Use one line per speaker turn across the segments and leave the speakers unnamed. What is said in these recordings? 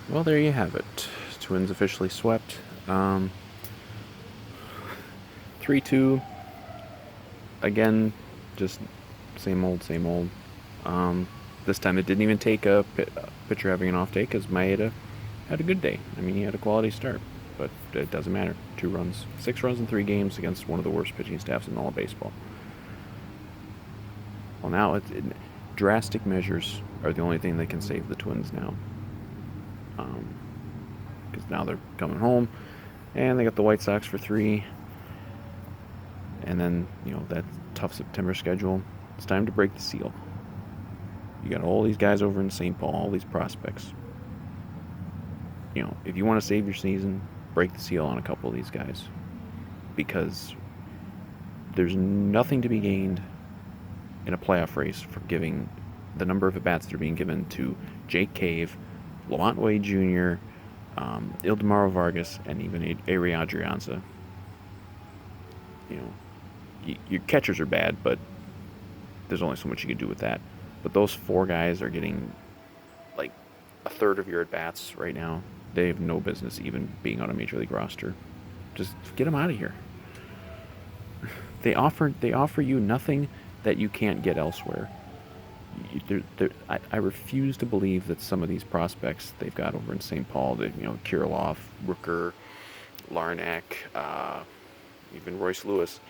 Well, there you have it. Twins officially swept. 3-2. Again, just same old, same old. Um, this time it didn't even take a pitcher having an off day because Maeda had a good day. I mean, he had a quality start, but it doesn't matter. 2 runs, 6 runs in 3 games against one of the worst pitching staffs in all of baseball. Well, now drastic measures are the only thing that can save the Twins now. Because now they're coming home, and they got the White Sox for 3, and then that tough September schedule. It's time to break the seal. You got all these guys over in St. Paul, all these prospects. If you want to save your season, break the seal on a couple of these guys, because there's nothing to be gained in a playoff race for giving the number of at-bats that are being given to Jake Cave, Lamont Wade Jr., Ildemaro Vargas, and even Ari Adrianza. Your catchers are bad, but there's only so much you can do with that. But those 4 guys are getting like a third of your at-bats right now. They have no business even being on a major league roster. Just get them out of here. They offer you nothing that you can't get elsewhere. I refuse to believe that some of these prospects they've got over in St. Paul, Kirilloff, Rooker, Larnack, even Royce Lewis.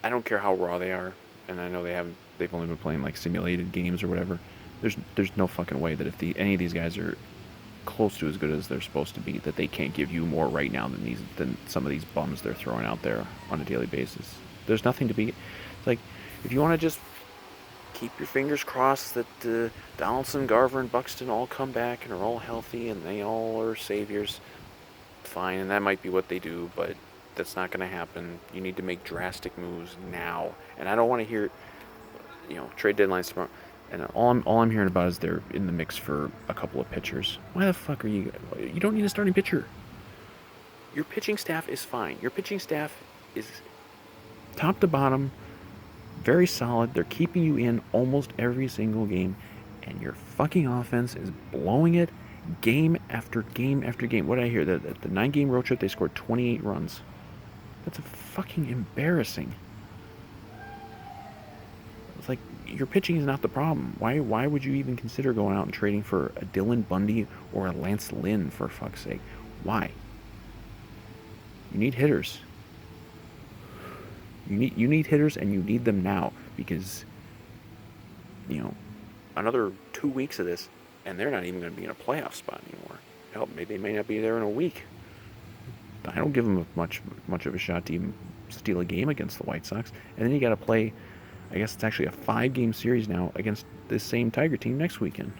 I don't care how raw they are, and I know they've only been playing like simulated games or whatever. There's no fucking way that if any of these guys are close to as good as they're supposed to be, that they can't give you more right now than some of these bums they're throwing out there on a daily basis. There's nothing to be. It's like, if you want to just keep your fingers crossed that Donaldson, Garver, and Buxton all come back and are all healthy and they all are saviors, fine, and that might be what they do, but that's not going to happen. You need to make drastic moves now, and I don't want to hear, trade deadlines tomorrow. And all I'm hearing about is they're in the mix for a couple of pitchers. Why the fuck are you? You don't need a starting pitcher. Your pitching staff is fine. Your pitching staff is top to bottom, very solid. They're keeping you in almost every single game, and your fucking offense is blowing it game after game after game. What did I hear? The 9-game road trip, they scored 28 runs. That's fucking embarrassing. It's like, your pitching is not the problem. Why would you even consider going out and trading for a Dylan Bundy or a Lance Lynn, for fuck's sake? Why? You need hitters. You need hitters, and you need them now, because another 2 weeks of this, and they're not even going to be in a playoff spot anymore. Hell, maybe they may not be there in a week. I don't give them much of a shot to even steal a game against the White Sox. And then you got to play, I guess it's actually a 5-game series now against this same Tiger team next weekend.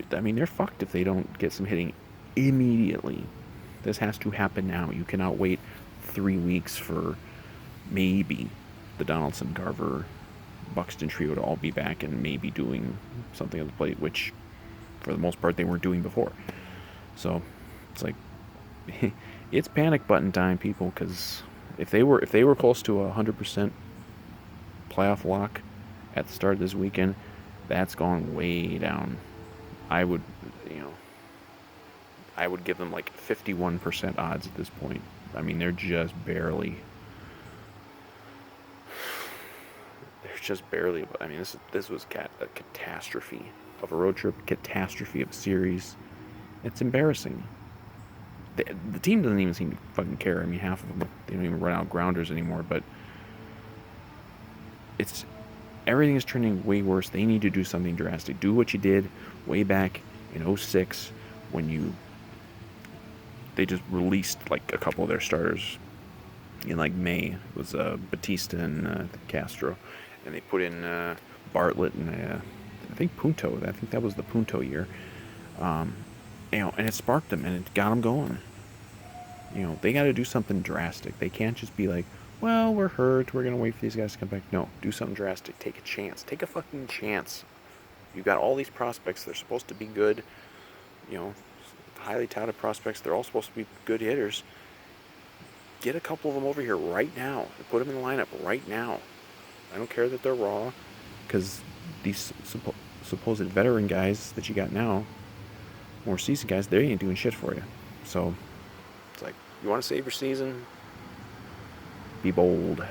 They're fucked if they don't get some hitting immediately. This has to happen now. You cannot wait 3 weeks for maybe the Donaldson, Garver, Buxton trio to all be back and maybe doing something on the plate, which for the most part they weren't doing before. So it's like, it's panic button time, people, because if they were close to 100% playoff lock at the start of this weekend, that's gone way down. I would give them like 51% odds at this point. I mean, they're just barely. I mean, this was a catastrophe of a road trip, catastrophe of a series. It's embarrassing. The team doesn't even seem to fucking care. I mean, half of them, they don't even run out grounders anymore. But everything is trending way worse. They need to do something drastic. Do what you did way back in 06 when they just released like a couple of their starters in like May. It was Batista and Castro, and they put in Bartlett and I think Punto. I think that was the Punto year. And it sparked them and it got them going. They got to do something drastic. They can't just be like, well, we're hurt, we're going to wait for these guys to come back. No, do something drastic. Take a chance. Take a fucking chance. You've got all these prospects. They're supposed to be good, highly touted prospects. They're all supposed to be good hitters. Get a couple of them over here right now. Put them in the lineup right now. I don't care that they're raw, because these supposed veteran guys that you got now, more seasoned guys, they ain't doing shit for you. So it's like, you want to save your season? Be bold.